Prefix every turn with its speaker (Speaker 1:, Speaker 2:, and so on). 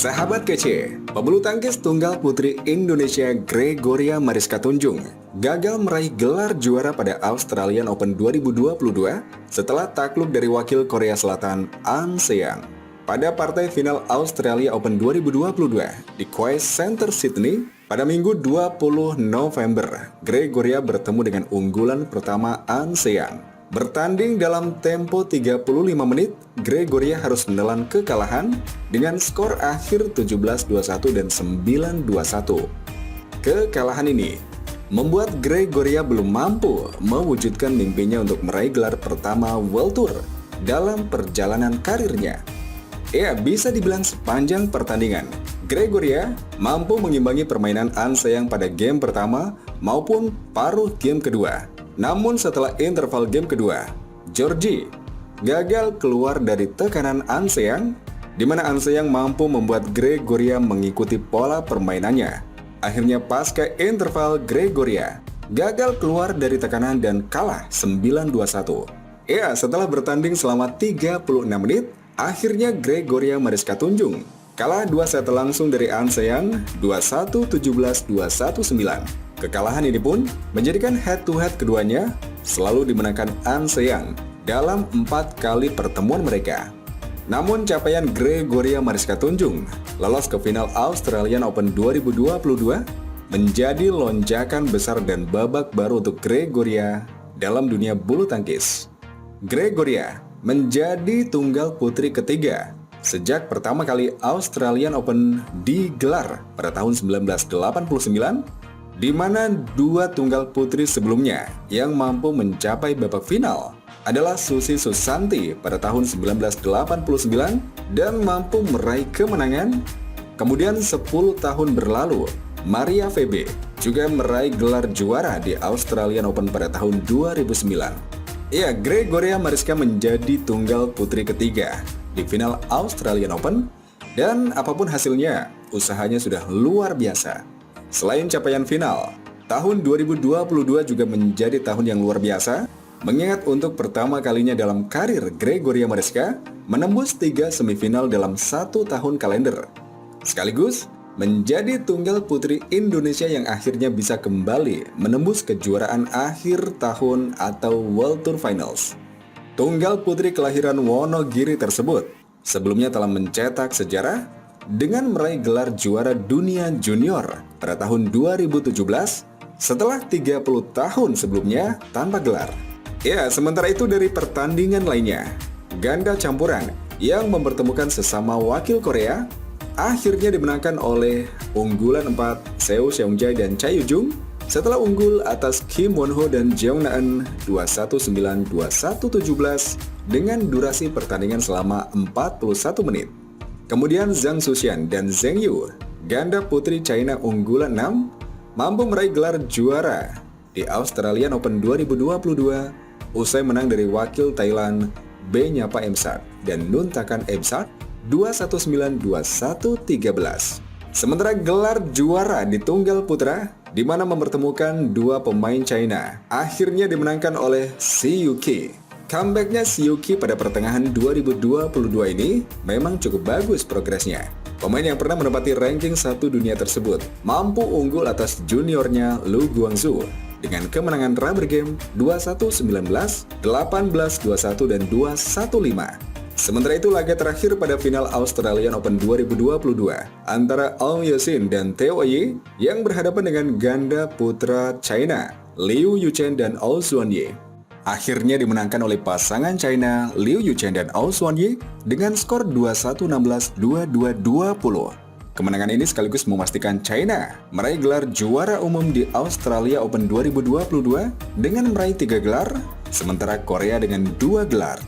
Speaker 1: Sahabat kece, pebulu tangkis tunggal putri Indonesia Gregoria Mariska Tunjung gagal meraih gelar juara pada Australian Open 2022 setelah takluk dari wakil Korea Selatan Ahn Se-young. Pada partai final Australia Open 2022 di Queen's Center Sydney pada Minggu 20 November, Gregoria bertemu dengan unggulan pertama Ahn Se-young. Bertanding dalam tempo 35 menit, Gregoria harus menelan kekalahan dengan skor akhir 17-21 dan 9-21. Kekalahan ini membuat Gregoria belum mampu mewujudkan mimpinya untuk meraih gelar pertama World Tour dalam perjalanan karirnya. Ya, bisa dibilang sepanjang pertandingan, Gregoria mampu mengimbangi permainan Ahn Se-young pada game pertama maupun paruh game kedua. Namun setelah interval game kedua, Georgie gagal keluar dari tekanan Ahn Se-young, di mana Ahn Se-young mampu membuat Gregoria mengikuti pola permainannya. Akhirnya pasca interval, Gregoria gagal keluar dari tekanan dan kalah 9-21. Ya, setelah bertanding selama 36 menit, akhirnya Gregoria Mariska Tunjung kalah 2 set langsung dari Ahn Se-young 21-17, 21-9. Kekalahan ini pun menjadikan head-to-head keduanya selalu dimenangkan Ahn Se-young dalam 4 kali pertemuan mereka. Namun capaian Gregoria Mariska Tunjung lolos ke final Australian Open 2022 menjadi lonjakan besar dan babak baru untuk Gregoria dalam dunia bulu tangkis. Gregoria menjadi tunggal putri ketiga sejak pertama kali Australian Open digelar pada tahun 1989, di mana 2 tunggal putri sebelumnya yang mampu mencapai babak final adalah Susi Susanti pada tahun 1989 dan mampu meraih kemenangan. Kemudian 10 tahun berlalu, Maria Febe juga meraih gelar juara di Australian Open pada tahun 2009. Ya, Gregoria Mariska menjadi tunggal putri ketiga di final Australian Open, dan apapun hasilnya, usahanya sudah luar biasa. Selain capaian final, tahun 2022 juga menjadi tahun yang luar biasa, mengingat untuk pertama kalinya dalam karir Gregoria Mariska menembus 3 semifinal dalam 1 tahun kalender. Sekaligus menjadi tunggal putri Indonesia yang akhirnya bisa kembali menembus kejuaraan akhir tahun atau World Tour Finals. Tunggal putri kelahiran Wonogiri tersebut sebelumnya telah mencetak sejarah dengan meraih gelar juara dunia junior pada tahun 2017 setelah 30 tahun sebelumnya tanpa gelar. Ya, sementara itu dari pertandingan lainnya, ganda campuran yang mempertemukan sesama wakil Korea akhirnya dimenangkan oleh unggulan 4 Seo Seung-jae dan Cha Yu-jung setelah unggul atas Kim Won-ho dan Jeong Na-eun 21-9, 21-17 dengan durasi pertandingan selama 41 menit. Kemudian Zhang Suxian dan Zheng Yu, ganda putri China unggulan 6, mampu meraih gelar juara di Australian Open 2022 usai menang dari wakil Thailand Benyapa Emsat dan Nuntakan Emsat 21-9, 21-13. Sementara gelar juara di tunggal putra, di mana mempertemukan 2 pemain China, akhirnya dimenangkan oleh Si Yuki. Comebacknya Si Yuki pada pertengahan 2022 ini memang cukup bagus progresnya. Pemain yang pernah menempati ranking 1 dunia tersebut mampu unggul atas juniornya Lu Guangzhou dengan kemenangan rubber game 21-19, 18-21, dan 21-5. Sementara itu laga terakhir pada final Australian Open 2022 antara Ong Yeo-sin dan Teo Ye yang berhadapan dengan ganda putra China Liu Yuchen dan Ou Xuanye akhirnya dimenangkan oleh pasangan China Liu Yuchen dan Ou Xuanye dengan skor 21-16, 22-20. Kemenangan ini sekaligus memastikan China meraih gelar juara umum di Australia Open 2022 dengan meraih 3 gelar, sementara Korea dengan 2 gelar.